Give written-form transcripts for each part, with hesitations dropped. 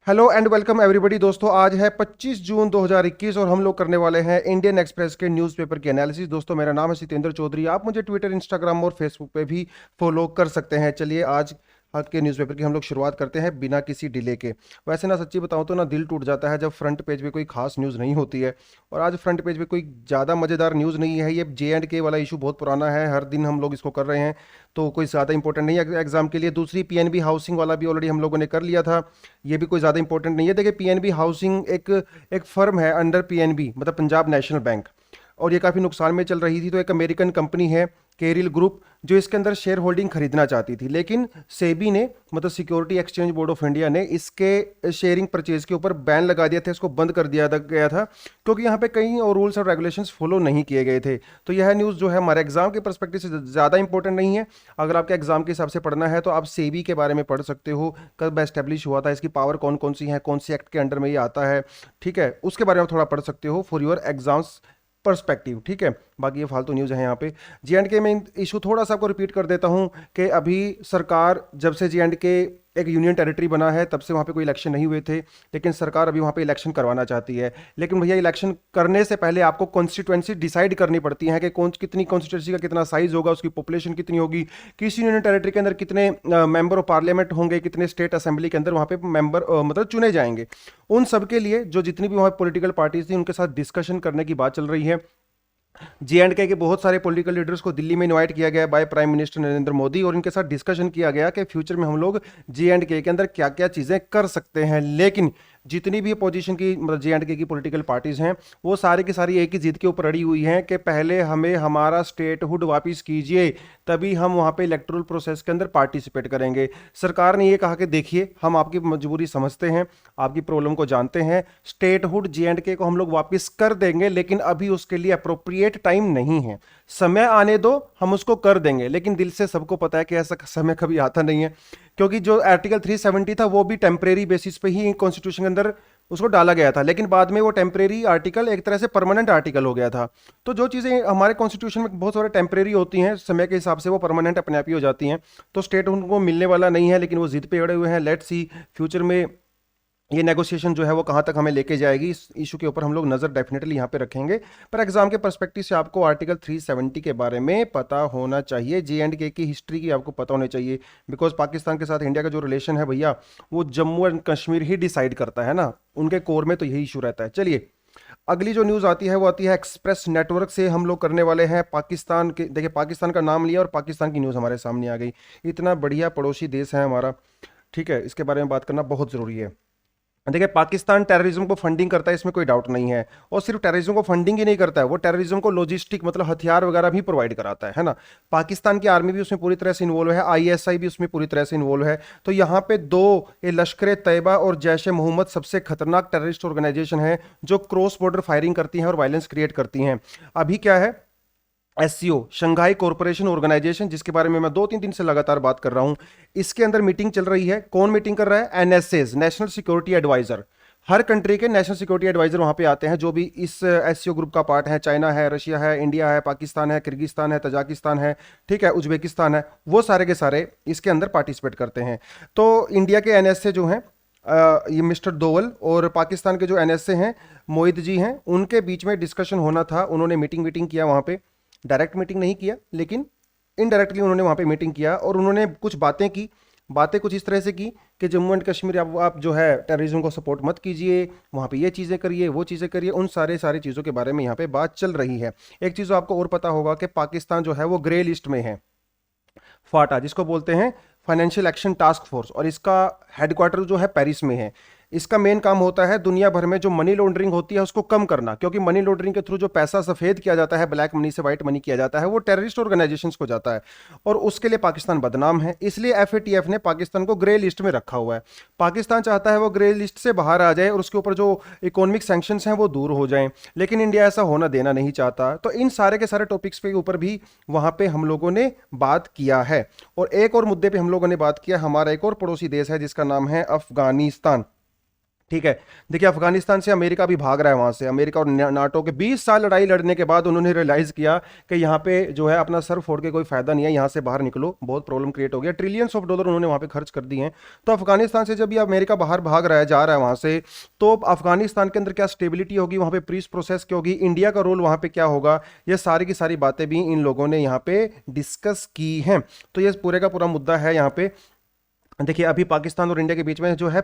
Hello and welcome everybody दोस्तों। आज है 25 जून 2021 और हम लोग करने वाले हैं इंडियन एक्सप्रेस के न्यूज़पेपर की एनालिसिस। दोस्तों मेरा नाम है सितेंद्र चौधरी। आप मुझे ट्विटर, इंस्टाग्राम और फेसबुक पे भी फॉलो कर सकते हैं। चलिए आज के न्यूज़पेपर की हम लोग शुरुआत करते हैं बिना किसी डिले के। वैसे ना सच्ची बताऊं तो ना दिल टूट जाता है जब फ्रंट पेज पे कोई खास न्यूज़ नहीं होती है। और आज फ्रंट पेज पे कोई ज़्यादा मज़ेदार न्यूज़ नहीं है। ये JNK वाला इशू बहुत पुराना है, हर दिन हम लोग इसको कर रहे हैं, तो कोई ज़्यादा इंपॉर्टेंट नहीं है एग्जाम के लिए। दूसरी PNB हाउसिंग वाला भी ऑलरेडी हम लोगों ने कर लिया था, ये भी कोई ज़्यादा इंपॉर्टेंट नहीं है। देखिए PNB हाउसिंग एक एक फर्म है अंडर PNB, मतलब पंजाब नेशनल बैंक, और ये काफ़ी नुकसान में चल रही थी। तो एक अमेरिकन कंपनी है केरिल ग्रुप जो इसके अंदर शेयर होल्डिंग खरीदना चाहती थी, लेकिन सेबी ने, मतलब security exchange board of India ने, इसके शेयरिंग परचेज के ऊपर बैन लगा दिया था, इसको बंद कर दिया गया था, क्योंकि यहाँ पे कई और रूल्स और रेगुलेशंस फॉलो नहीं किए गए थे। तो यह न्यूज़ जो है हमारे एग्जाम के परस्पेक्टिव से ज़्यादा इंपॉर्टेंट नहीं है। अगर आपके एग्जाम के हिसाब से पढ़ना है तो आप सेबी के बारे में पढ़ सकते हो, कब एस्टेब्लिश हुआ था, इसकी पावर कौन कौन सी है, कौन सी एक्ट के अंडर में ये आता है, ठीक है, उसके बारे में थोड़ा पढ़ सकते हो फॉर योर एग्जाम्स पर्सपेक्टिव, ठीक है। बाकी ये फालतू न्यूज़ है यहाँ पे। JNK में इशू थोड़ा सा आपको रिपीट कर देता हूँ कि अभी सरकार, जब से JNK एक यूनियन टेरिटरी बना है तब से वहाँ पे कोई इलेक्शन नहीं हुए थे, लेकिन सरकार अभी वहाँ पे इलेक्शन करवाना चाहती है। लेकिन भैया इलेक्शन करने से पहले आपको कॉन्स्टिट्यूएंसी डिसाइड करनी पड़ती है कि कौन कितनी कॉन्स्टिट्यूंसी का कितना साइज होगा, उसकी पॉपुलेशन कितनी होगी, किस यूनियन टेरिटरी के अंदर कितने मेंबर ऑफ पार्लियामेंट होंगे, कितने स्टेट असेंबली के अंदर वहाँ पे मेंबर मतलब चुने जाएंगे। उन सब के लिए जो जितनी भी वहाँ पॉलिटिकल पार्टीज थी उनके साथ डिस्कशन करने की बात चल रही है। JNK के बहुत सारे पॉलिटिकल लीडर्स को दिल्ली में इनवाइट किया गया by prime minister Narendra Modi, और इनके साथ डिस्कशन किया गया कि फ्यूचर में हम लोग JNK के अंदर क्या क्या चीज़ें कर सकते हैं। लेकिन जितनी भी अपोजिशन की, मतलब JNK की पॉलिटिकल पार्टीज हैं, वो सारी की सारी एक ही जिद के ऊपर अड़ी हुई हैं कि पहले हमें हमारा स्टेटहुड वापस कीजिए, तभी हम वहाँ पे इलेक्टोरल प्रोसेस के अंदर पार्टिसिपेट करेंगे। सरकार ने ये कहा कि देखिए हम आपकी मजबूरी समझते हैं, आपकी प्रॉब्लम को जानते हैं, स्टेटहुड JNK को हम लोग वापस कर देंगे, लेकिन अभी उसके लिए अप्रोप्रिएट टाइम नहीं है। समय आने दो, हम उसको कर देंगे। लेकिन दिल से सबको पता है कि ऐसा समय कभी आता नहीं है, क्योंकि जो आर्टिकल 370 था वो भी टेम्परेरी बेसिस पे ही कॉन्स्टिट्यूशन के अंदर उसको डाला गया था, लेकिन बाद में वो टेम्परेरी आर्टिकल एक तरह से परमानेंट आर्टिकल हो गया था। तो जो चीज़ें हमारे कॉन्स्टिट्यूशन में बहुत सारे टेम्परेरी होती हैं, समय के हिसाब से वो परमानेंट अपने आप ही हो जाती हैं। तो स्टेट उनको मिलने वाला नहीं है, लेकिन वो जिद पे अड़े हुए हैं। लेट्स सी फ्यूचर में ये नेगोशिएशन जो है वो कहाँ तक हमें लेके जाएगी, इस इशू के ऊपर हम लोग नज़र डेफिनेटली यहाँ पे रखेंगे। पर एग्जाम के पर्सपेक्टिव से आपको आर्टिकल 370 के बारे में पता होना चाहिए, JNK की हिस्ट्री की आपको पता होनी चाहिए, बिकॉज पाकिस्तान के साथ इंडिया का जो रिलेशन है भैया, वो Jammu and Kashmir he decide करता है ना, उनके कोर में तो यही इशू रहता है। चलिए अगली जो न्यूज़ आती है वो आती है एक्सप्रेस नेटवर्क से। हम लोग करने वाले हैं पाकिस्तान के, देखिए पाकिस्तान का नाम लिया और पाकिस्तान की न्यूज़ हमारे सामने आ गई। इतना बढ़िया पड़ोसी देश है हमारा, ठीक है, इसके बारे में बात करना बहुत ज़रूरी है। देखिए पाकिस्तान टेररिज्म को फंडिंग करता है, इसमें कोई डाउट नहीं है। और सिर्फ टेररिज्म को फंडिंग ही नहीं करता है, वो टेररिज्म को लॉजिस्टिक, मतलब हथियार वगैरह भी प्रोवाइड कराता है ना। पाकिस्तान की आर्मी भी उसमें पूरी तरह से इन्वॉल्व है, ISI भी उसमें पूरी तरह से इन्वॉल्व है। तो यहाँ पे दो, ये लश्कर तैयबा और जैश ए मोहम्मद सबसे खतरनाक टेररिस्ट ऑर्गेनाइजेशन है जो क्रॉस बॉर्डर फायरिंग करती हैं और वायलेंस क्रिएट करती हैं। अभी क्या है, SCO शंघाई कॉरपोरेशन ऑर्गेनाइजेशन, जिसके बारे में मैं 2-3 दिन से लगातार बात कर रहा हूं, इसके अंदर मीटिंग चल रही है। कौन मीटिंग कर रहा है? NSAs, national security adviser. हर कंट्री के नेशनल सिक्योरिटी एडवाइजर वहां पे आते हैं, जो भी इस SCO ग्रुप का पार्ट है। चाइना है, रशिया है, इंडिया है, पाकिस्तान है, किर्गिस्तान है, तजाकिस्तान है, ठीक है, उज्बेकिस्तान है, वो सारे के सारे इसके अंदर पार्टिसिपेट करते हैं। तो इंडिया के NSA जो हैं, ये मिस्टर दोवल, और पाकिस्तान के जो NSA हैं मोहित जी हैं, उनके बीच में डिस्कशन होना था। उन्होंने मीटिंग किया वहाँ पे, डायरेक्ट मीटिंग नहीं किया लेकिन इनडायरेक्टली उन्होंने वहाँ पे मीटिंग किया, और उन्होंने कुछ बातें की। बातें कुछ इस तरह से की कि जम्मू एंड कश्मीर आप जो है टेररिज्म को सपोर्ट मत कीजिए, वहाँ पे ये चीज़ें करिए, वो चीज़ें करिए, उन सारी चीज़ों के बारे में यहाँ पे बात चल रही है। एक चीज़ आपको और पता होगा कि पाकिस्तान जो है वो ग्रे लिस्ट में है, फाटा जिसको बोलते हैं, फाइनेंशियल एक्शन टास्क फोर्स, और इसका हेडक्वार्टर जो है पेरिस में है। इसका मेन काम होता है दुनिया भर में जो मनी लॉन्ड्रिंग होती है उसको कम करना, क्योंकि मनी लॉन्ड्रिंग के थ्रू जो पैसा सफ़ेद किया जाता है, ब्लैक मनी से व्हाइट मनी किया जाता है, वो टेररिस्ट ऑर्गेनाइजेशंस को जाता है, और उसके लिए पाकिस्तान बदनाम है। इसलिए FATF ने पाकिस्तान को ग्रे लिस्ट में रखा हुआ है। पाकिस्तान चाहता है वो ग्रे लिस्ट से बाहर आ जाए और उसके ऊपर जो इकोनॉमिक सैंक्शंस हैं वो दूर हो जाएं, लेकिन इंडिया ऐसा होना देना नहीं चाहता। तो इन सारे के सारे टॉपिक्स के ऊपर भी वहाँ पे हम लोगों ने बात किया है। और एक और मुद्दे पे हम लोगों ने बात किया, हमारा एक और पड़ोसी देश है जिसका नाम है अफगानिस्तान, ठीक है। देखिए अफगानिस्तान से अमेरिका भी भाग रहा है, वहां से अमेरिका और नाटो के 20 साल लड़ाई लड़ने के बाद उन्होंने रियलाइज किया कि यहाँ पे जो है अपना सर फोड़ के कोई फायदा नहीं है, यहाँ से बाहर निकलो, बहुत प्रॉब्लम क्रिएट हो गया। ट्रिलियंस ऑफ डॉलर उन्होंने वहां पे खर्च कर दिए हैं। तो अफगानिस्तान से जब ये अमेरिका बाहर भाग रहा है, जा रहा है वहां से, तो अफगानिस्तान के अंदर क्या स्टेबिलिटी होगी, वहां पे पीस प्रोसेस क्या होगी, इंडिया का रोल वहां पे क्या होगा, ये सारी की सारी बातें भी इन लोगों ने यहाँ पे डिस्कस की हैं। तो ये पूरे का पूरा मुद्दा है यहाँ पे। देखिए अभी पाकिस्तान और इंडिया के बीच में जो है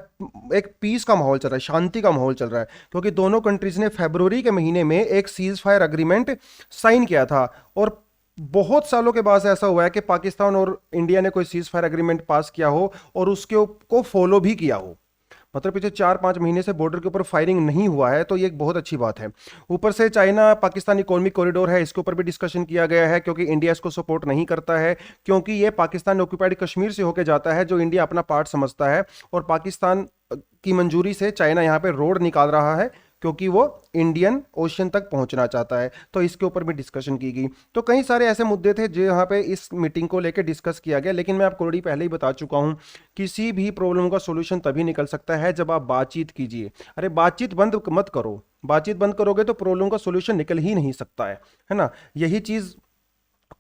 एक पीस का माहौल चल रहा है, शांति का माहौल चल रहा है, क्योंकि दोनों कंट्रीज ने फरवरी के महीने में एक सीज फायर अग्रीमेंट साइन किया था। और बहुत सालों के बाद ऐसा हुआ है कि पाकिस्तान और इंडिया ने कोई सीज फायर अग्रीमेंट पास किया हो और उसके को फॉलो भी किया हो। मतलब पिछले 4-5 महीने से बॉर्डर के ऊपर फायरिंग नहीं हुआ है, तो ये एक बहुत अच्छी बात है। ऊपर से चाइना पाकिस्तान इकोनॉमिक कॉरिडोर है, इसके ऊपर भी डिस्कशन किया गया है, क्योंकि इंडिया इसको सपोर्ट नहीं करता है, क्योंकि ये पाकिस्तान ऑक्यूपाइड कश्मीर से होकर जाता है, जो इंडिया अपना पार्ट समझता है। और पाकिस्तान की मंजूरी से चाइना यहाँ पे रोड निकाल रहा है, क्योंकि वो इंडियन ओशन तक पहुंचना चाहता है। तो इसके ऊपर भी डिस्कशन की गई। तो कई सारे ऐसे मुद्दे थे जो यहाँ पे इस मीटिंग को लेकर डिस्कस किया गया। लेकिन मैं आपको ऑलरेडी पहले ही बता चुका हूं, किसी भी प्रॉब्लम का सॉल्यूशन तभी निकल सकता है जब आप बातचीत कीजिए। अरे बातचीत बंद मत करो, बातचीत बंद करोगे तो प्रॉब्लम का सॉल्यूशन निकल ही नहीं सकता है ना। यही चीज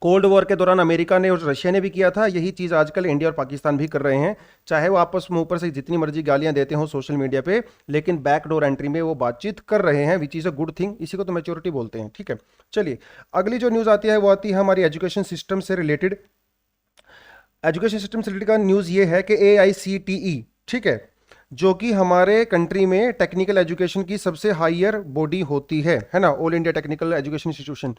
कोल्ड वॉर के दौरान अमेरिका ने और रशिया ने भी किया था, यही चीज आजकल इंडिया और पाकिस्तान भी कर रहे हैं। चाहे वो आपस में ऊपर से जितनी मर्जी गालियां देते हो सोशल मीडिया पे, लेकिन बैकडोर एंट्री में वो बातचीत कर रहे हैं, which is a good thing. इसी को तो मैच्योरिटी बोलते हैं। ठीक है, चलिए अगली जो न्यूज आती है वो आती है हमारी एजुकेशन सिस्टम से रिलेटेड। एजुकेशन सिस्टम से रिलेटेड का न्यूज ये है कि AICTE, ठीक है, जो कि हमारे कंट्री में टेक्निकल एजुकेशन की सबसे हायर बॉडी होती है ना, all India technical education institution,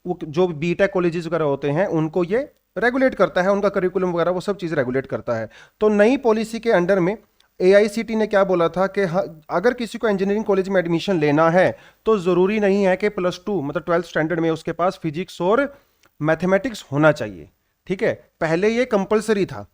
वो जो बीटेक कॉलेजेस वगैरह होते हैं उनको ये रेगुलेट करता है, उनका करिकुलम वगैरह वो सब चीज़ रेगुलेट करता है। तो नई पॉलिसी के अंडर में AICTE ने क्या बोला था कि अगर किसी को इंजीनियरिंग कॉलेज में एडमिशन लेना है तो ज़रूरी नहीं है कि +2 मतलब 12th स्टैंडर्ड में उसके पास फिजिक्स और मैथमेटिक्स होना चाहिए। ठीक है, पहले ये कंपलसरी था।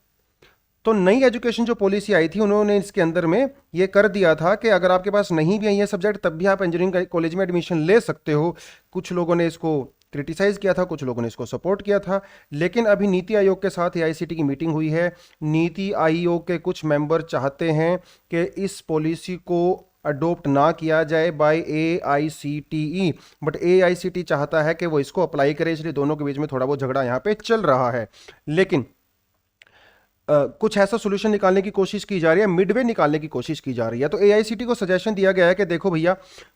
तो नई एजुकेशन जो पॉलिसी आई थी, उन्होंने इसके अंदर में ये कर दिया था कि अगर आपके पास नहीं भी है ये सब्जेक्ट तब भी आप इंजीनियरिंग कॉलेज में एडमिशन ले सकते हो। कुछ लोगों ने इसको क्रिटिसाइज किया था, कुछ लोगों ने इसको सपोर्ट किया था। लेकिन अभी नीति आयोग के साथ AICTE की मीटिंग हुई है। नीति आयोग के कुछ मेंबर चाहते हैं कि इस पॉलिसी को अडोप्ट ना किया जाए बाय AICTE, बट AICTE चाहता है कि वो इसको अप्लाई करे, इसलिए दोनों के बीच में थोड़ा बहुत झगड़ा यहाँ पे चल रहा है। लेकिन कुछ ऐसा सोल्यूशन निकालने की कोशिश की जा रही है, मिडवे निकालने की कोशिश की जा रही है। तो AICTE को सजेशन दिया गया है कि देखो भैया,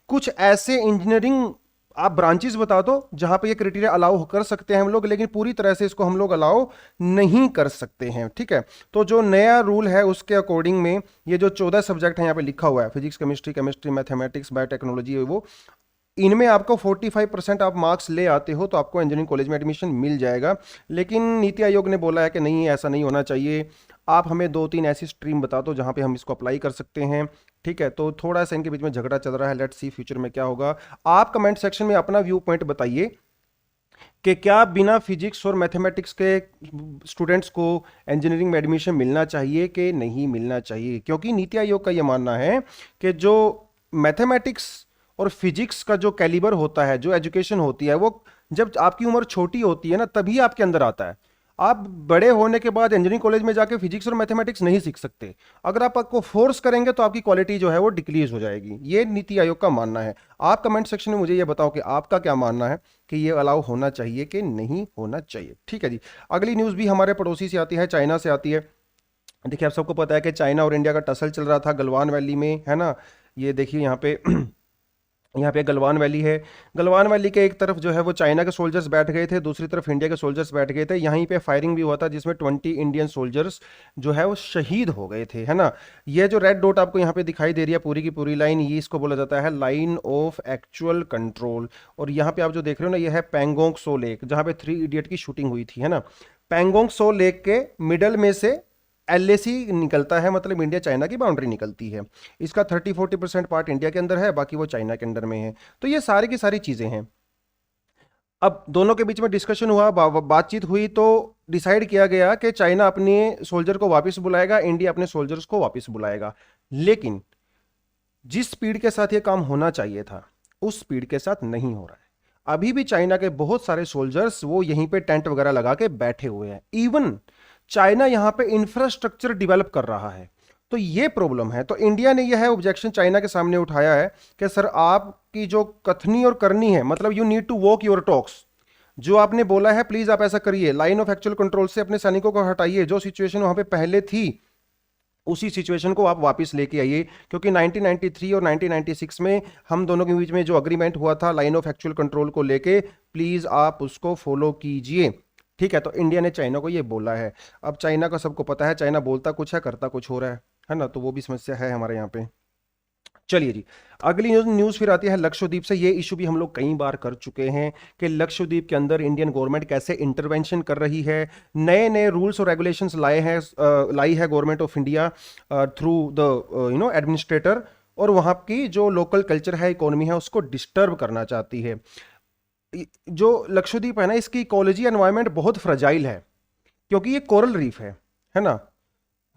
कुछ ऐसे इंजीनियरिंग आप ब्रांचेस बता दो जहां पे ये क्राइटेरिया अलाउ कर सकते हैं हम लोग, लेकिन पूरी तरह से इसको हम लोग अलाउ नहीं कर सकते हैं। ठीक है, तो जो नया रूल है उसके अकॉर्डिंग में ये जो 14 सब्जेक्ट है यहाँ पे लिखा हुआ है, फिजिक्स, केमिस्ट्री, मैथमेटिक्स, बायोटेक्नोलॉजी, वो इनमें आपको 45% आप मार्क्स ले आते हो तो आपको इंजीनियरिंग कॉलेज में एडमिशन मिल जाएगा। लेकिन नीति आयोग ने बोला है कि नहीं, ऐसा नहीं होना चाहिए, आप हमें 2-3 ऐसी स्ट्रीम बता दो जहां पे हम इसको अप्लाई कर सकते हैं। ठीक है, तो थोड़ा सा इनके बीच में झगड़ा चल रहा है, लेट्स सी फ्यूचर में क्या होगा। आप कमेंट सेक्शन में अपना व्यू पॉइंट बताइए कि क्या बिना फिजिक्स और मैथमेटिक्स के स्टूडेंट्स को इंजीनियरिंग में एडमिशन मिलना चाहिए कि नहीं मिलना चाहिए। क्योंकि नीति आयोग का यह मानना है कि जो मैथमेटिक्स और फिजिक्स का जो कैलिबर होता है, जो एजुकेशन होती है, वो जब आपकी उम्र छोटी होती है ना तभी आपके अंदर आता है। आप बड़े होने के बाद इंजीनियरिंग कॉलेज में जाके फिजिक्स और मैथमेटिक्स नहीं सीख सकते। अगर आप आपको फोर्स करेंगे तो आपकी क्वालिटी जो है वो डिक्रीज हो जाएगी। ये नीति आयोग का मानना है। आप कमेंट सेक्शन में मुझे ये बताओ कि आपका क्या मानना है कि ये अलाउ होना चाहिए कि नहीं होना चाहिए। ठीक है जी, अगली न्यूज़ भी हमारे पड़ोसी से आती है, चाइना से आती है। देखिए आप सबको पता है कि चाइना और इंडिया का टसल चल रहा था गलवान वैली में, है ना। ये देखिए यहाँ पे गलवान वैली है। गलवान वैली के एक तरफ जो है वो चाइना के सोल्जर्स बैठ गए थे, दूसरी तरफ इंडिया के सोल्जर्स बैठ गए थे। यहीं पे फायरिंग भी हुआ था जिसमें 20 इंडियन सोल्जर्स जो है वो शहीद हो गए थे, है ना। ये जो रेड डॉट आपको यहाँ पे दिखाई दे रही है पूरी की पूरी लाइन, ये इसको बोला जाता है लाइन ऑफ एक्चुअल कंट्रोल। और यहाँ पे आप जो देख रहे हो ना, ये है पैंगोंग सो लेक, जहाँ पे 3 इडियट की शूटिंग हुई थी, है ना। पैंगोंग सो लेक के मिडल में से LAC निकलता है, मतलब इंडिया चाइना की बाउंड्री निकलती है। इसका 30-40% पार्ट इंडिया के अंदर है, बाकी वो चाइना के अंदर में है। तो ये सारी की सारी चीजें हैं। अब दोनों के बीच में डिस्कशन हुआ, बातचीत हुई, तो डिसाइड किया गया कि चाइना अपने सोल्जर को वापस बुलाएगा, इंडिया अपने सोल्जर्स को वापस बुलाएगा। लेकिन जिस स्पीड के साथ ये काम होना चाहिए था उस स्पीड के साथ नहीं हो रहा है। अभी भी चाइना के बहुत सारे सोल्जर्स वो यहीं पे टेंट वगैरह लगा के बैठे हुए हैं। इवन चाइना यहां पे इंफ्रास्ट्रक्चर डेवलप कर रहा है। तो ये प्रॉब्लम है। तो इंडिया ने यह ऑब्जेक्शन चाइना के सामने उठाया है कि सर आपकी जो कथनी और करनी है, मतलब you need to walk your talks, जो आपने बोला है प्लीज आप ऐसा करिए, लाइन ऑफ एक्चुअल कंट्रोल से अपने सैनिकों को हटाइए, जो सिचुएशन वहां पे पहले थी उसी सिचुएशन को आप वापस लेके आइए, क्योंकि 1993 और 1996 में हम दोनों के बीच में जो अग्रीमेंट हुआ था लाइन ऑफ एक्चुअल कंट्रोल को लेके, प्लीज आप उसको फॉलो कीजिए। ठीक है, तो इंडिया ने चाइना को ये बोला है। अब चाइना का सबको पता है, चाइना बोलता कुछ है करता कुछ हो रहा है ना, तो वो भी समस्या है हमारे यहाँ पे। चलिए जी, अगली न्यूज फिर आती है लक्षद्वीप से। ये इशू भी हम लोग कई बार कर चुके हैं कि लक्षद्वीप के अंदर इंडियन गवर्नमेंट कैसे इंटरवेंशन कर रही है, नए नए रूल्स और रेगुलेशंस लाई है government of India through the administrator, और वहां की जो लोकल कल्चर है, इकोनॉमी है, उसको डिस्टर्ब करना चाहती है। जो लक्षद्वीप है ना, इसकी इकोलॉजी एनवायरनमेंट बहुत फ्रजाइल है, क्योंकि ये कोरल रीफ है ना,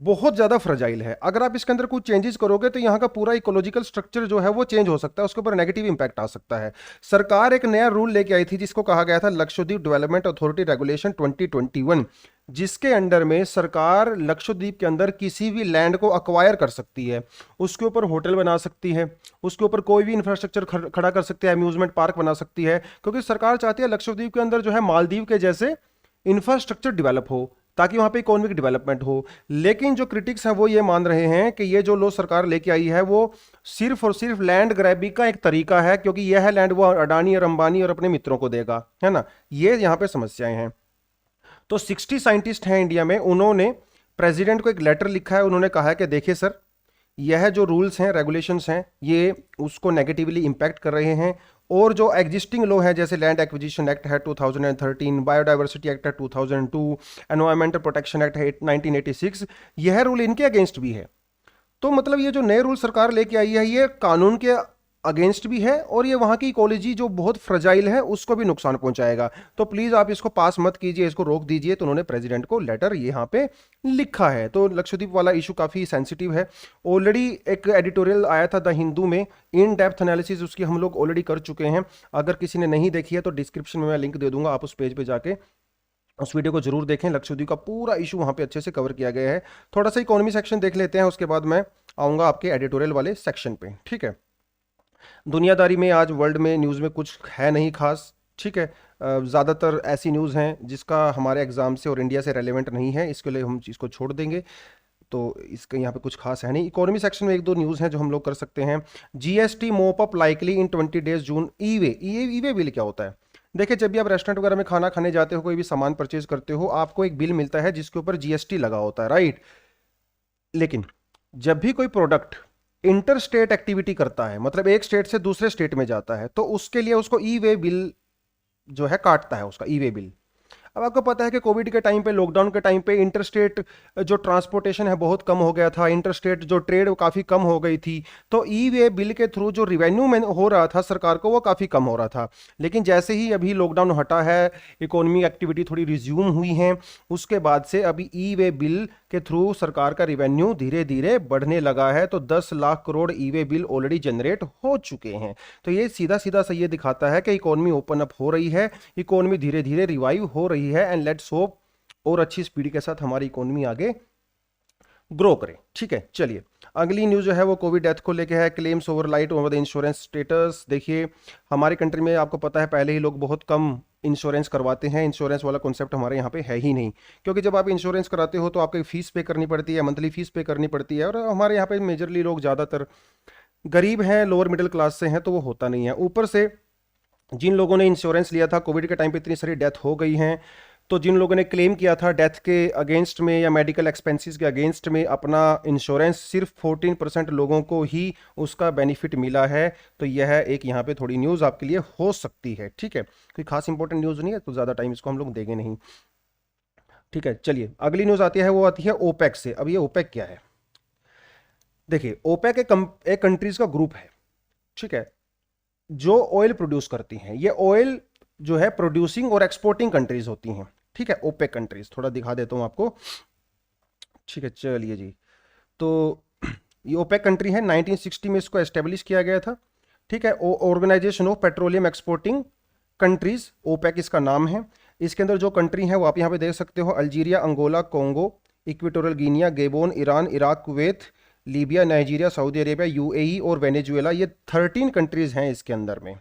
बहुत ज़्यादा फ्रजाइल है। अगर आप इसके अंदर कुछ चेंजेस करोगे तो यहाँ का पूरा इकोलॉजिकल स्ट्रक्चर जो है वो चेंज हो सकता है, उसके ऊपर नेगेटिव इंपैक्ट आ सकता है। सरकार एक नया रूल लेके आई थी जिसको कहा गया था लक्षद्वीप डेवलपमेंट अथॉरिटी रेगुलेशन 2021, जिसके अंडर में सरकार लक्षद्वीप के अंदर किसी भी लैंड को अक्वायर कर सकती है, उसके ऊपर होटल बना सकती है, उसके ऊपर कोई भी इंफ्रास्ट्रक्चर खड़ा कर सकती है, अम्यूजमेंट पार्क बना सकती है, क्योंकि सरकार चाहती है लक्षद्वीप के अंदर जो है मालदीव के जैसे इंफ्रास्ट्रक्चर डेवलप हो, ताकि वहां पे इकोनॉमिक डेवलपमेंट हो। लेकिन जो क्रिटिक्स हैं वो ये मान रहे हैं कि ये जो लॉ सरकार लेके आई है वो सिर्फ और सिर्फ लैंड ग्रैबिंग का एक तरीका है, क्योंकि यह लैंड वो अडानी और अंबानी और अपने मित्रों को देगा, है ना। ये यहाँ पे समस्याएं हैं। तो 60 साइंटिस्ट हैं इंडिया में, उन्होंने प्रेसिडेंट को एक लेटर लिखा है। उन्होंने कहा है कि देखिए सर, यह जो रूल्स हैं रेगुलेशंस हैं ये उसको नेगेटिवली इंपैक्ट कर रहे हैं, और जो एग्जिस्टिंग लॉ है जैसे लैंड एक्विजिशन एक्ट है 2013, बायोडाइवर्सिटी एक्ट है 2002, एनवायरमेंटल प्रोटेक्शन एक्ट है 1986, यह रूल इनके अगेंस्ट भी है। तो मतलब ये जो नए रूल सरकार लेके आई है ये कानून के अगेंस्ट भी है, और ये वहां की इकोलॉजी जो बहुत फ्रजाइल है उसको भी नुकसान पहुंचाएगा। तो प्लीज आप इसको पास मत कीजिए, इसको रोक दीजिए। तो उन्होंने प्रेसिडेंट को लेटर यहाँ पे लिखा है। तो लक्षद्वीप वाला इशू काफी सेंसिटिव है। ऑलरेडी एक एडिटोरियल आया था द हिंदू में, इन डेप्थ एनालिसिस उसकी हम लोग ऑलरेडी कर चुके हैं। अगर किसी ने नहीं देखी है तो डिस्क्रिप्शन में मैं लिंक दे दूंगा, आप उस पेज पे जाके उस वीडियो को जरूर देखें। लक्षद्वीप का पूरा इशू वहां पे अच्छे से कवर किया गया है। थोड़ा सा इकोनॉमी सेक्शन देख लेते हैं, उसके बाद मैं आऊंगा आपके एडिटोरियल वाले सेक्शन पे। ठीक है, दुनियादारी में आज वर्ल्ड में न्यूज़ में कुछ है नहीं खास। ठीक है, ज़्यादातर ऐसी न्यूज़ हैं जिसका हमारे एग्जाम से और इंडिया से रेलेवेंट नहीं है, इसके लिए हम इसको छोड़ देंगे। तो इसका यहाँ पे कुछ खास है नहीं। इकोनॉमी सेक्शन में एक दो न्यूज़ हैं जो हम लोग कर सकते हैं। जीएसटी मोप अप लाइकली इन 20 डेज जून। ई वे बिल क्या होता है? देखिए, जब भी आप रेस्टोरेंट वगैरह में खाना खाने जाते हो, कोई भी सामान परचेज करते हो, आपको एक बिल मिलता है जिसके ऊपर जीएसटी लगा होता है, राइट। लेकिन जब भी कोई प्रोडक्ट इंटर स्टेट एक्टिविटी करता है, मतलब एक स्टेट से दूसरे स्टेट में जाता है, तो उसके लिए उसको ई वे बिल जो है काटता है, उसका ई वे बिल। अब आपको पता है कि कोविड के टाइम पे, लॉकडाउन के टाइम पे इंटरस्टेट जो ट्रांसपोर्टेशन है बहुत कम हो गया था, इंटरस्टेट जो ट्रेड काफ़ी कम हो गई थी, तो ई वे बिल के थ्रू जो रिवेन्यू में हो रहा था सरकार को वो काफ़ी कम हो रहा था। लेकिन जैसे ही अभी लॉकडाउन हटा है, इकोनॉमी एक्टिविटी थोड़ी रिज्यूम हुई है, उसके बाद से अभी ई वे बिल के थ्रू सरकार का रिवेन्यू धीरे धीरे बढ़ने लगा है। तो 10 लाख करोड़ ई वे बिल ऑलरेडी जनरेट हो चुके हैं। तो ये सीधा सीधा सा ये दिखाता है कि इकोनॉमी ओपन अप हो रही है, इकोनॉमी धीरे धीरे रिवाइव हो रही है, एंड लेट्स होप और अच्छी स्पीड के साथ हमारी इकोनॉमी आगे ग्रो करे। ठीक है, चलिए अगली न्यूज जो है वो कोविड डेथ को लेके है। Claims over light over the insurance status. देखिए, हमारी कंट्री में आपको पता है पहले ही लोग बहुत कम इंश्योरेंस करवाते हैं। इंश्योरेंस वाला कॉन्सेप्ट हमारे यहाँ पे है ही नहीं, क्योंकि जब आप इंश्योरेंस कराते हो तो आपको फीस पे करनी पड़ती है, मंथली फीस पे करनी पड़ती है, और हमारे यहाँ पे मेजरली लोग ज़्यादातर गरीब हैं, लोअर मिडिल क्लास से हैं, तो वो होता नहीं है। ऊपर से जिन लोगों ने इंश्योरेंस लिया था, कोविड के टाइम पे इतनी सारी डेथ हो गई हैं, तो जिन लोगों ने क्लेम किया था डेथ के अगेंस्ट में या मेडिकल एक्सपेंसेस के अगेंस्ट में अपना इंश्योरेंस, सिर्फ 14% लोगों को ही उसका बेनिफिट मिला है। तो यह एक यहाँ पे थोड़ी न्यूज़ आपके लिए हो सकती है। ठीक है, कोई खास इंपॉर्टेंट न्यूज़ नहीं है, तो ज़्यादा टाइम इसको हम लोग देंगे नहीं। ठीक है, चलिए अगली न्यूज़ आती है, वो आती है ओपेक से। अब ये ओपेक क्या है? देखिए, ओपेक एक कंट्रीज का ग्रुप है, ठीक है, जो ऑयल प्रोड्यूस करती हैं। ये ऑयल जो है प्रोड्यूसिंग और एक्सपोर्टिंग कंट्रीज होती हैं। ठीक है, ओपेक कंट्रीज थोड़ा दिखा देता हूं आपको। ठीक है, चलिए जी, तो ये ओपेक कंट्री है, 1960 में इसको एस्टेब्लिश किया गया था। ठीक है, organisation of petroleum exporting countries, OPEC इसका नाम है। इसके अंदर जो कंट्री है वो आप यहाँ पे देख सकते हो, Algeria, Angola, Congo, Equatorial Guinea, Gabon, Iran, Iraq, Kuwait, Libya, Nigeria, Saudi Arabia, UAE और वेनेजुएला, ये 13 कंट्रीज हैं इसके अंदर में।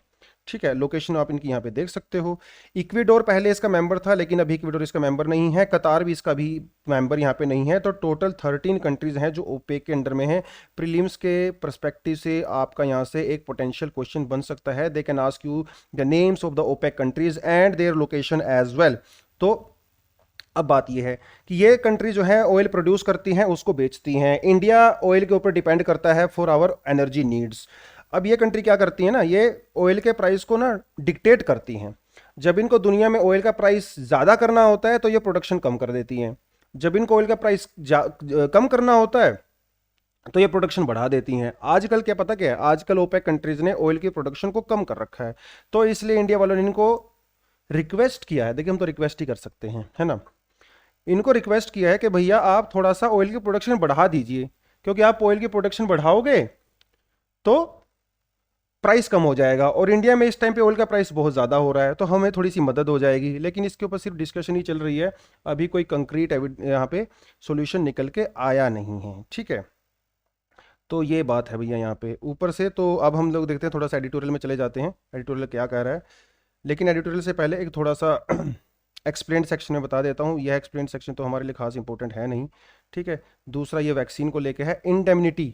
ठीक है, लोकेशन आप इनकी यहाँ पे देख सकते हो। इक्वेडोर पहले इसका मेंबर था, लेकिन अभी इक्वेडोर इसका मेंबर नहीं है। कतार भी इसका भी मेंबर यहाँ पे नहीं है। तो टोटल 13 कंट्रीज हैं जो ओपेक के अंडर में हैं। प्रीलिम्स के पर्सपेक्टिव से आपका यहाँ से एक पोटेंशियल क्वेश्चन बन सकता है। They can ask you the names of the OPEC countries and their location as well. तो अब बात यह है कि ये कंट्री जो है ऑयल प्रोड्यूस करती हैं, उसको बेचती हैं। इंडिया ऑयल के ऊपर डिपेंड करता है फॉर आवर एनर्जी नीड्स। अब ये कंट्री क्या करती है ना, ये ऑयल के प्राइस को ना डिक्टेट करती हैं। जब इनको दुनिया में ऑयल का प्राइस ज़्यादा करना होता है तो ये प्रोडक्शन कम कर देती हैं। जब इनको ऑयल का प्राइस कम करना होता है तो ये प्रोडक्शन बढ़ा देती हैं। आजकल क्या पता क्या है, आजकल ओपेक कंट्रीज ने ऑयल की प्रोडक्शन को कम कर रखा है। तो इसलिए इंडिया वालों ने इनको रिक्वेस्ट किया है। देखिए, हम तो रिक्वेस्ट ही कर सकते हैं, है ना। इनको रिक्वेस्ट किया है कि भैया आप थोड़ा सा ऑयल की प्रोडक्शन बढ़ा दीजिए, क्योंकि आप ऑयल की प्रोडक्शन बढ़ाओगे तो प्राइस कम हो जाएगा। और इंडिया में इस टाइम पे ऑयल का प्राइस बहुत ज़्यादा हो रहा है, तो हमें थोड़ी सी मदद हो जाएगी। लेकिन इसके ऊपर सिर्फ डिस्कशन ही चल रही है, अभी कोई कंक्रीट यहाँ पे सॉल्यूशन निकल के आया नहीं है। ठीक है, तो ये बात है भैया यहाँ पे ऊपर से। तो अब हम लोग देखते हैं, थोड़ा सा एडिटोरियल में चले जाते हैं, एडिटोरियल क्या कह रहा है। लेकिन एडिटोरियल से पहले एक थोड़ा सा एक्सप्लेन सेक्शन में बता देता हूँ। यह एक्सप्लेन सेक्शन तो हमारे लिए खास इंपॉर्टेंट है नहीं। ठीक है, दूसरा ये वैक्सीन को लेके है। इंडेमनिटी,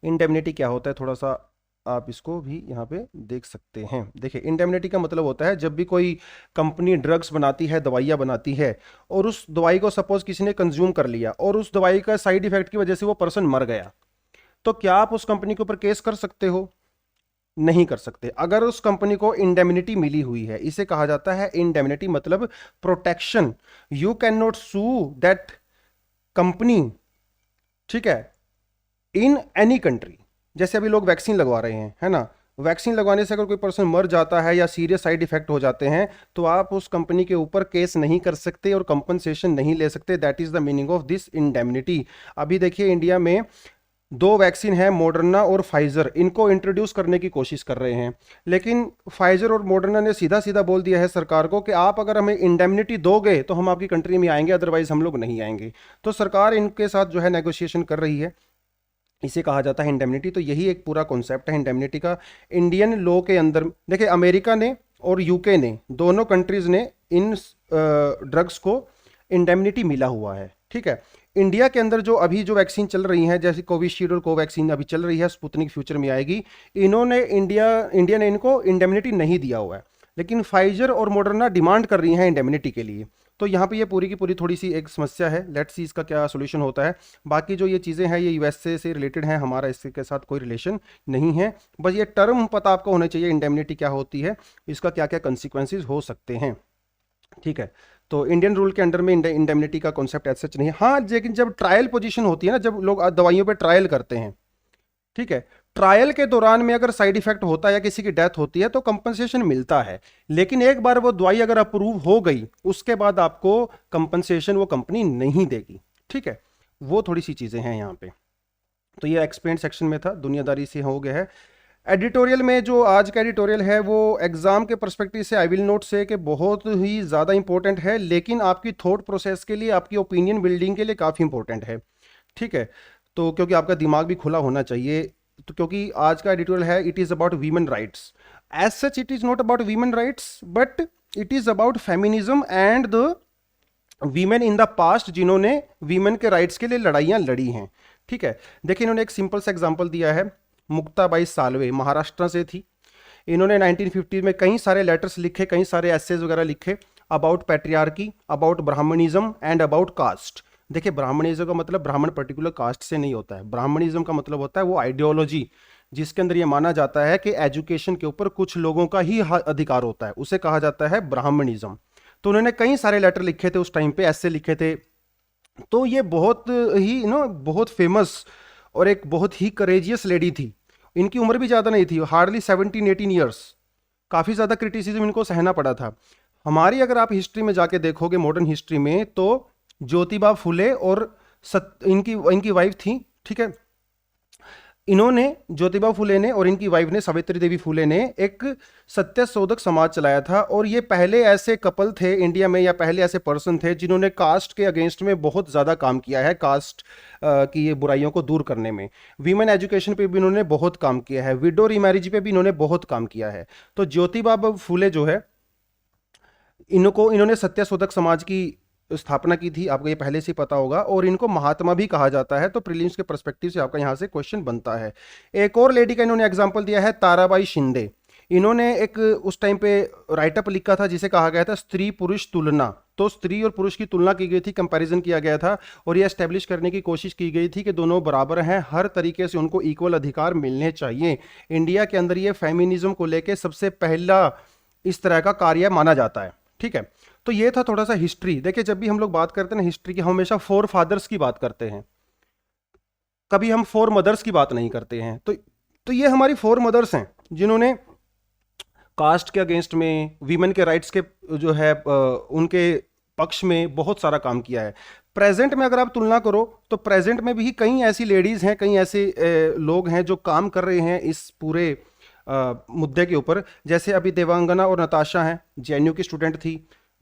इंडेमनिटी क्या होता है, थोड़ा सा आप इसको भी यहाँ पे देख सकते हैं। देखिए, इंडेमनिटी का मतलब होता है जब भी कोई कंपनी ड्रग्स बनाती है, दवाइयाँ बनाती है, और उस दवाई को सपोज किसी ने कंज्यूम कर लिया और उस दवाई का साइड इफेक्ट की वजह से वो पर्सन मर गया, तो क्या आप उस कंपनी के ऊपर केस कर सकते हो? नहीं कर सकते। अगर उस कंपनी को इंडेमनिटी मिली हुई है, इसे कहा जाता है इंडेमनिटी, मतलब protection. You can not sue that company, ठीक है, इन एनी कंट्री। जैसे अभी लोग वैक्सीन लगवा रहे हैं, है ना, वैक्सीन लगवाने से अगर कोई पर्सन मर जाता है या सीरियस साइड इफेक्ट हो जाते हैं, तो आप उस कंपनी के ऊपर केस नहीं कर सकते और कंपनसेशन नहीं ले सकते। That is the meaning of this indemnity. अभी देखिए, इंडिया में 2 वैक्सीन है, मॉडर्ना और फाइजर। इनको इंट्रोड्यूस करने की कोशिश कर रहे हैं, लेकिन फाइजर और मॉडर्ना ने सीधा सीधा बोल दिया है सरकार को कि आप अगर हमें इंडेमनिटी दोगे तो हम आपकी कंट्री में आएंगे, अदरवाइज हम लोग नहीं आएंगे। तो सरकार इनके साथ जो है नेगोशिएशन कर रही है, इसे कहा जाता है इंडेमनिटी। तो यही एक पूरा कॉन्सेप्ट है इंडेमनिटी का। इंडियन लॉ के अंदर देखिए, अमेरिका ने और यूके ने, दोनों कंट्रीज ने इन ड्रग्स को इंडेमनिटी मिला हुआ है। ठीक है, इंडिया के अंदर जो अभी जो वैक्सीन चल रही हैं, जैसे कोविशील्ड और कोवैक्सीन अभी चल रही है, स्पुतनिक फ्यूचर में आएगी, इन्होंने इंडिया ने इनको इंडेमनिटी नहीं दिया हुआ है, लेकिन फाइजर और मॉडर्ना डिमांड कर रही हैं इंडेमनिटी के लिए। तो यहाँ पे ये पूरी की पूरी थोड़ी सी एक समस्या है। लेट्स सी इसका क्या सोल्यूशन होता है। बाकी जो ये चीज़ें हैं ये यूएसए से रिलेटेड हैं, हमारा इसके साथ कोई रिलेशन नहीं है। बस ये टर्म पता आपको होना चाहिए, इंडेमनिटी क्या होती है, इसका क्या क्या कंसिक्वेंसेज हो सकते हैं। ठीक है, तो इंडियन रूल के अंडर में इंडेमनिटी का कॉन्सेप्ट एज सच नहीं है। हाँ, लेकिन जब ट्रायल पोजीशन होती है ना, जब लोग दवाइयों पे ट्रायल करते हैं, ठीक है, ट्रायल के दौरान में अगर साइड इफेक्ट होता है या किसी की डेथ होती है तो कंपनसेशन मिलता है। लेकिन एक बार वो दवाई अगर अप्रूव हो गई, उसके बाद आपको कंपनसेशन वो कंपनी नहीं देगी। ठीक है, वो थोड़ी सी चीज़ें हैं यहाँ पे। तो ये एक्सप्लेन सेक्शन में था, दुनियादारी से हो गया है। एडिटोरियल में जो आज का एडिटोरियल है वो एग्जाम के पर्सपेक्टिव से आई विल नोट से कि बहुत ही ज़्यादा इंपॉर्टेंट है, लेकिन आपकी थॉट प्रोसेस के लिए, आपकी ओपिनियन बिल्डिंग के लिए काफ़ी इंपॉर्टेंट है। ठीक है, तो क्योंकि आपका दिमाग भी खुला होना चाहिए। तो क्योंकि आज का एडिटोरियल है, it is about women rights. As such it is not about women rights, but it is about feminism and the women in the past, जिन्होंने वीमेन के राइट्स के लिए लड़ाइयाँ लड़ी हैं। ठीक है, देखिए, इन्होंने एक सिंपल सा एग्जाम्पल दिया है। मुक्ताबाई सालवे महाराष्ट्र से थी। इन्होंने 1950 में कई सारे लेटर्स लिखे, कई सारे एसेज वगैरह लिखे about patriarchy, about Brahminism and about caste. देखिए, ब्राह्मणिज्म का मतलब ब्राह्मण पर्टिकुलर कास्ट से नहीं होता है। ब्राह्मणिज्म का मतलब होता है वो आइडियोलॉजी जिसके अंदर ये माना जाता है कि एजुकेशन के ऊपर कुछ लोगों का ही अधिकार होता है, उसे कहा जाता है ब्राह्मणिज्म। तो उन्होंने कई सारे लेटर लिखे थे उस टाइम पे, ऐसे लिखे थे। तो ये बहुत ही बहुत फेमस और एक बहुत ही करेजियस लेडी थी। इनकी उम्र भी ज़्यादा नहीं थी, हार्डली 17-18 ईयर्स। काफ़ी ज़्यादा क्रिटिसिज्म इनको सहना पड़ा था। हमारी अगर आप हिस्ट्री में जाके देखोगे, मॉडर्न हिस्ट्री में, तो ज्योतिबा फुले और इनकी वाइफ थी, ठीक है, इन्होंने, ज्योतिबा फुले ने और इनकी वाइफ ने, सावित्री देवी फुले ने, एक सत्यशोधक समाज चलाया था। और ये पहले ऐसे कपल थे इंडिया में, या पहले ऐसे पर्सन थे जिन्होंने कास्ट के अगेंस्ट में बहुत ज़्यादा काम किया है, कास्ट की ये बुराइयों को दूर करने में। वीमेन एजुकेशन पे भी इन्होंने बहुत काम किया है, विडो रीमैरिज पे भी इन्होंने बहुत काम किया है। तो ज्योतिबा फुले जो है, इन्होंने सत्यशोधक समाज की स्थापना की थी, आपको ये पहले से पता होगा। और इनको महात्मा भी कहा जाता है, तो प्रीलिम्स के पर्सपेक्टिव से आपका यहाँ से क्वेश्चन बनता है। एक और लेडी का इन्होंने एग्जाम्पल दिया है, ताराबाई शिंदे। इन्होंने एक उस टाइम पे राइटअप लिखा था जिसे कहा गया था स्त्री पुरुष तुलना। तो स्त्री और पुरुष की तुलना की गई थी, कंपैरिजन किया गया था, और ये एस्टेब्लिश करने की कोशिश की गई थी कि दोनों बराबर हैं, हर तरीके से उनको इक्वल अधिकार मिलने चाहिए। इंडिया के अंदर ये फेमिनिज्म को लेके सबसे पहला इस तरह का कार्य माना जाता है। ठीक है, तो ये था थोड़ा सा हिस्ट्री। देखिए, जब भी हम लोग बात करते हैं ना हिस्ट्री की, हम हमेशा फोर फादर्स की बात करते हैं, कभी हम फोर मदर्स की बात नहीं करते हैं। तो ये हमारी फोर मदर्स हैं जिन्होंने कास्ट के अगेंस्ट में, वीमेन के राइट्स के जो है उनके पक्ष में बहुत सारा काम किया है। प्रेजेंट में अगर आप तुलना करो तो प्रेजेंट में भी कई ऐसी लेडीज हैं, कई ऐसे लोग हैं जो काम कर रहे हैं इस पूरे मुद्दे के ऊपर। जैसे अभी देवांगना और नताशा हैं, जेएनयू की स्टूडेंट थी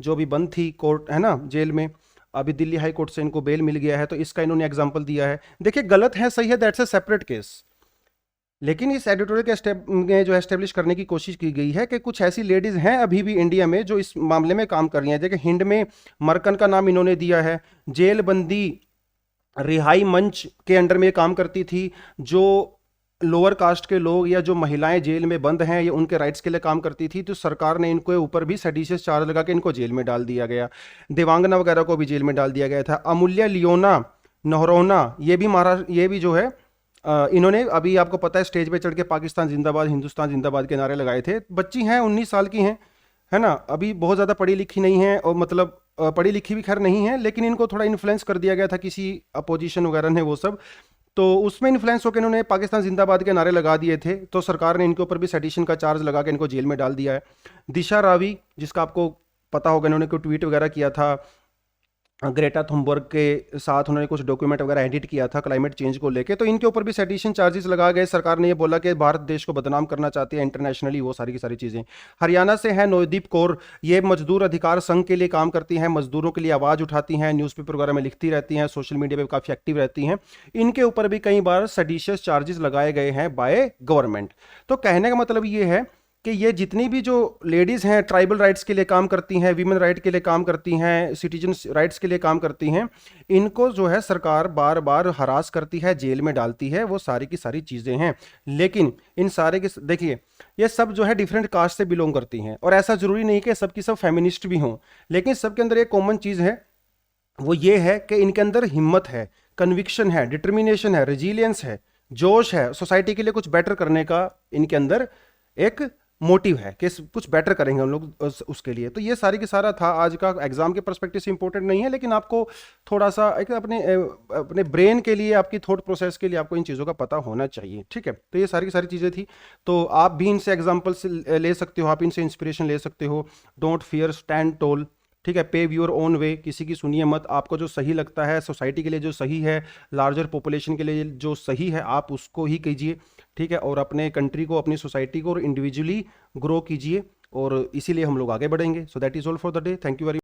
जो अभी बंद थी कोर्ट, है ना, जेल में। अभी दिल्ली हाई कोर्ट से इनको बेल मिल गया है, तो इसका इन्होंने एग्जांपल दिया है। देखिए, गलत है सही है, दैट्स अ सेपरेट केस। लेकिन इस एडिटोरियल के स्टेप में जो एस्टेब्लिश करने की कोशिश की गई है कि कुछ ऐसी लेडीज हैं अभी भी इंडिया में जो इस मामले में काम कर रही हैं। देखिए, हिंद में मरकन का नाम इन्होंने दिया है, जेल बंदी रिहाई मंच के अंडर में काम करती थी। जो लोअर कास्ट के लोग या जो महिलाएं जेल में बंद हैं, ये उनके राइट्स के लिए काम करती थी, तो सरकार ने इनको ऊपर भी सेडिशियस चार्ज लगा के इनको जेल में डाल दिया गया। देवांगना वगैरह को भी जेल में डाल दिया गया था। अमूल्य लियोना नहरोना, ये भी महाराष्ट्र, ये भी जो है इन्होंने, अभी आपको पता है, स्टेज पे चढ़ के पाकिस्तान जिंदाबाद, हिंदुस्तान जिंदाबाद के नारे लगाए थे। बच्ची हैं, 19 साल की हैं, है ना, अभी बहुत ज़्यादा पढ़ी लिखी नहीं है, और मतलब पढ़ी लिखी भी खैर नहीं है, लेकिन इनको थोड़ा इन्फ्लुएंस कर दिया गया था किसी अपोजिशन वगैरह ने, वो सब। तो उसमें इन्फ्लुएंस होकर इन्होंने पाकिस्तान जिंदाबाद के नारे लगा दिए थे, तो सरकार ने इनके ऊपर भी सेडिशन का चार्ज लगा के इनको जेल में डाल दिया है। दिशा रावी, जिसका आपको पता होगा, इन्होंने कोई ट्वीट वगैरह किया था ग्रेटा थुनबर्ग के साथ, उन्होंने कुछ डॉक्यूमेंट वगैरह एडिट किया था क्लाइमेट चेंज को लेके, तो इनके ऊपर भी सेडिशन चार्जेस लगा गए। सरकार ने ये बोला कि भारत देश को बदनाम करना चाहती है इंटरनेशनली, वो सारी की सारी चीज़ें। हरियाणा से है नवदीप कौर, ये मजदूर अधिकार संघ के लिए काम करती हैं, मजदूरों के लिए आवाज़ उठाती हैं, न्यूज़पेपर वगैरह में लिखती रहती हैं, सोशल मीडिया पर काफ़ी एक्टिव रहती हैं। इनके ऊपर भी कई बार सेडिशियस चार्जेस लगाए गए हैं बाय गवर्नमेंट। तो कहने का मतलब ये है कि ये जितनी भी जो लेडीज़ हैं, ट्राइबल राइट्स के लिए काम करती हैं, वीमेन राइट के लिए काम करती हैं, सिटीजन राइट्स के लिए काम करती हैं, इनको जो है सरकार बार बार हरास करती है, जेल में डालती है, वो सारी की सारी चीज़ें हैं। लेकिन इन सारे के, देखिए, ये सब जो है डिफरेंट कास्ट से बिलोंग करती हैं, और ऐसा ज़रूरी नहीं कि सब की सब फेमिनिस्ट भी हों, लेकिन सबके अंदर एक कॉमन चीज़ है, वो ये है कि इनके अंदर हिम्मत है, कन्विक्शन है, डिटर्मिनेशन है, रेजिलियंस है, जोश है, सोसाइटी के लिए कुछ बेटर करने का इनके अंदर एक मोटिव है कि कुछ बेटर करेंगे हम लोग उसके लिए। तो ये सारी की सारा था आज का। एग्जाम के पर्सपेक्टिव से इंपॉर्टेंट नहीं है, लेकिन आपको थोड़ा सा एक अपने ब्रेन के लिए, आपकी थॉट प्रोसेस के लिए आपको इन चीज़ों का पता होना चाहिए। ठीक है, तो ये सारी की सारी चीज़ें थी। तो आप भी इनसे एग्जाम्पल्स ले सकते हो, आप इनसे इंस्पिरेशन ले सकते हो। Don't fear, stand toll. ठीक है, पेव योर ओन वे, किसी की सुनिए मत। आपको जो सही लगता है, सोसाइटी के लिए जो सही है, लार्जर पॉपुलेशन के लिए जो सही है, आप उसको ही कीजिए। ठीक है, और अपने कंट्री को, अपनी सोसाइटी को और इंडिविजुअली ग्रो कीजिए, और इसीलिए हम लोग आगे बढ़ेंगे। So that is all for the day. Thank you very